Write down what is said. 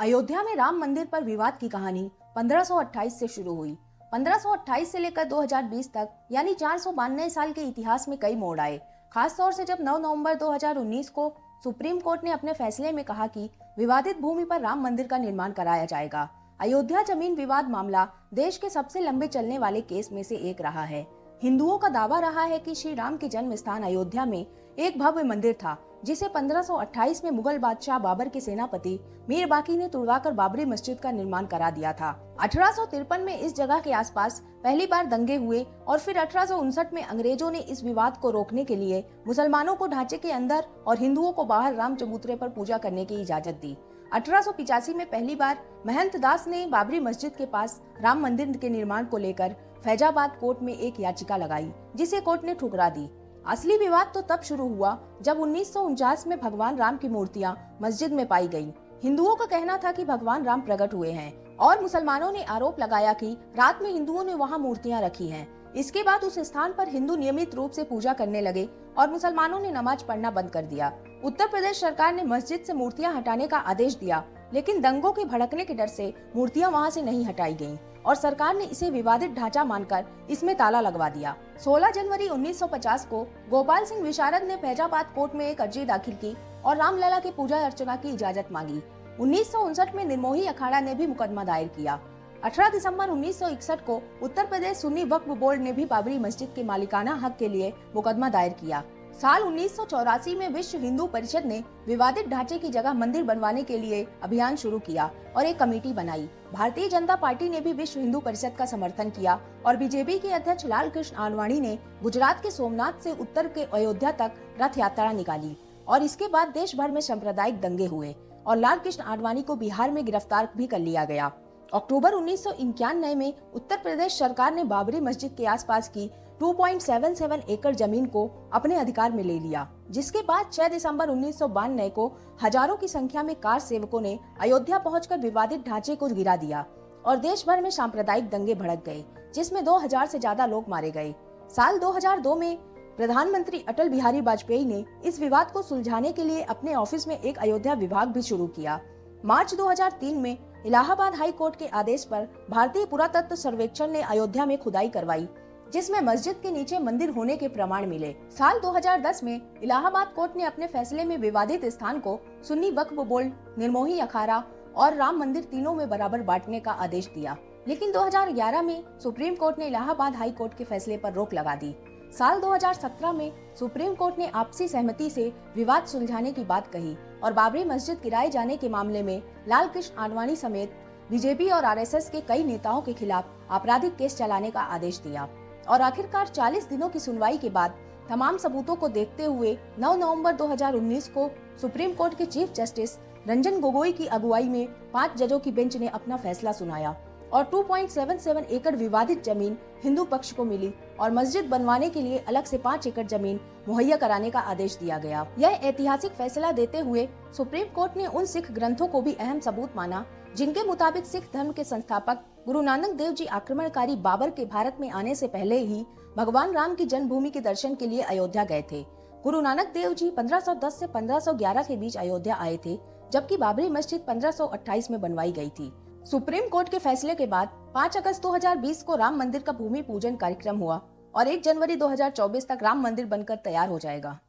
अयोध्या में राम मंदिर पर विवाद की कहानी 1528 से शुरू हुई। 1528 से लेकर 2020 तक यानी 492 साल के इतिहास में कई मोड़ आए। खास तौर से जब 9 नवंबर 2019 को सुप्रीम कोर्ट ने अपने फैसले में कहा कि विवादित भूमि पर राम मंदिर का निर्माण कराया जाएगा। अयोध्या जमीन विवाद मामला देश के सबसे लंबे चलने वाले केस में से एक रहा है। हिंदुओं का दावा रहा है कि श्री राम के जन्म स्थान अयोध्या में एक भव्य मंदिर था, जिसे 1528 में मुगल बादशाह बाबर के सेनापति मीर बाकी ने तुड़वाकर बाबरी मस्जिद का निर्माण करा दिया था। 1853 में इस जगह के आसपास पहली बार दंगे हुए और फिर 1859 में अंग्रेजों ने इस विवाद को रोकने के लिए मुसलमानों को ढांचे के अंदर और हिंदुओं को बाहर राम चबूतरे पर पूजा करने की इजाजत दी। 1885 में पहली बार महंत दास ने बाबरी मस्जिद के पास राम मंदिर के निर्माण को लेकर फैजाबाद कोर्ट में एक याचिका लगाई, जिसे कोर्ट ने ठुकरा दी। असली विवाद तो तब शुरू हुआ जब 1949 में भगवान राम की मूर्तियां मस्जिद में पाई गईं। हिंदुओं का कहना था कि भगवान राम प्रकट हुए हैं और मुसलमानों ने आरोप लगाया कि रात में हिंदुओं ने वहां मूर्तियां रखी हैं। इसके बाद उस स्थान पर हिंदू नियमित रूप से पूजा करने लगे और मुसलमानों ने नमाज पढ़ना बंद कर दिया। उत्तर प्रदेश सरकार ने मस्जिद से मूर्तियां हटाने का आदेश दिया, लेकिन दंगों के भड़कने के डर से मूर्तियां वहां से नहीं हटाई गईं और सरकार ने इसे विवादित ढांचा मानकर इसमें ताला लगवा दिया। 16 जनवरी 1950 को गोपाल सिंह विशारद ने फैजाबाद कोर्ट में एक अर्जी दाखिल की और रामलला की पूजा अर्चना की इजाजत मांगी। 1959 में निर्मोही अखाड़ा ने भी मुकदमा दायर किया। 18 दिसंबर 1961 को उत्तर प्रदेश सुन्नी वक्फ बोर्ड ने भी बाबरी मस्जिद के मालिकाना हक के लिए मुकदमा दायर किया। साल 1984 में विश्व हिंदू परिषद ने विवादित ढांचे की जगह मंदिर बनवाने के लिए अभियान शुरू किया और एक कमेटी बनाई। भारतीय जनता पार्टी ने भी विश्व हिंदू परिषद का समर्थन किया और बीजेपी के अध्यक्ष लाल कृष्ण आडवाणी ने गुजरात के सोमनाथ से उत्तर के अयोध्या तक रथ यात्रा निकाली और इसके बाद देश भर में सांप्रदायिक दंगे हुए और लाल कृष्ण आडवाणी को बिहार में गिरफ्तार भी कर लिया गया। अक्टूबर 1991 में उत्तर प्रदेश सरकार ने बाबरी मस्जिद के आसपास की 2.77 एकड़ जमीन को अपने अधिकार में ले लिया, जिसके बाद 6 दिसंबर 1992 को हजारों की संख्या में कार सेवकों ने अयोध्या पहुंचकर विवादित ढांचे को गिरा दिया और देश भर में सांप्रदायिक दंगे भड़क गए, जिसमें 2000 से ज्यादा लोग मारे गए। साल 2002 में प्रधानमंत्री अटल बिहारी वाजपेयी ने इस विवाद को सुलझाने के लिए अपने ऑफिस में एक अयोध्या विभाग भी शुरू किया। मार्च 2003 में इलाहाबाद हाई कोर्ट के आदेश पर भारतीय पुरातत्व सर्वेक्षण ने अयोध्या में खुदाई करवाई, जिसमें मस्जिद के नीचे मंदिर होने के प्रमाण मिले। साल 2010 में इलाहाबाद कोर्ट ने अपने फैसले में विवादित स्थान को सुन्नी वक्फ बोर्ड, निर्मोही अखाड़ा और राम मंदिर तीनों में बराबर बांटने का आदेश दिया, लेकिन 2011 में सुप्रीम कोर्ट ने इलाहाबाद हाई कोर्ट के फैसले पर रोक लगा दी। साल 2017 में सुप्रीम कोर्ट ने आपसी सहमति से विवाद सुलझाने की बात कही और बाबरी मस्जिद गिराए जाने के मामले में लाल कृष्ण आडवाणी समेत बीजेपी और आरएसएस के कई नेताओं के खिलाफ आपराधिक केस चलाने का आदेश दिया और आखिरकार 40 दिनों की सुनवाई के बाद तमाम सबूतों को देखते हुए 9 नवंबर 2019 को सुप्रीम कोर्ट के चीफ जस्टिस रंजन गोगोई की अगुवाई में 5 जजों की बेंच ने अपना फैसला सुनाया और 2.77 एकड़ विवादित जमीन हिंदू पक्ष को मिली और मस्जिद बनवाने के लिए अलग से 5 एकड़ जमीन मुहैया कराने का आदेश दिया गया। यह ऐतिहासिक फैसला देते हुए सुप्रीम कोर्ट ने उन सिख ग्रंथों को भी अहम सबूत माना, जिनके मुताबिक सिख धर्म के संस्थापक गुरु नानक देव जी आक्रमणकारी बाबर के भारत में आने से पहले ही भगवान राम की जन्मभूमि के दर्शन के लिए अयोध्या गए थे। गुरु नानक देव जी 1510 से 1511 के बीच अयोध्या आए थे, जबकि बाबरी मस्जिद 1528 में बनवाई गई थी। सुप्रीम कोर्ट के फैसले के बाद 5 अगस्त 2020 को राम मंदिर का भूमि पूजन कार्यक्रम हुआ और 1 जनवरी 2024 तक राम मंदिर बनकर तैयार हो जाएगा।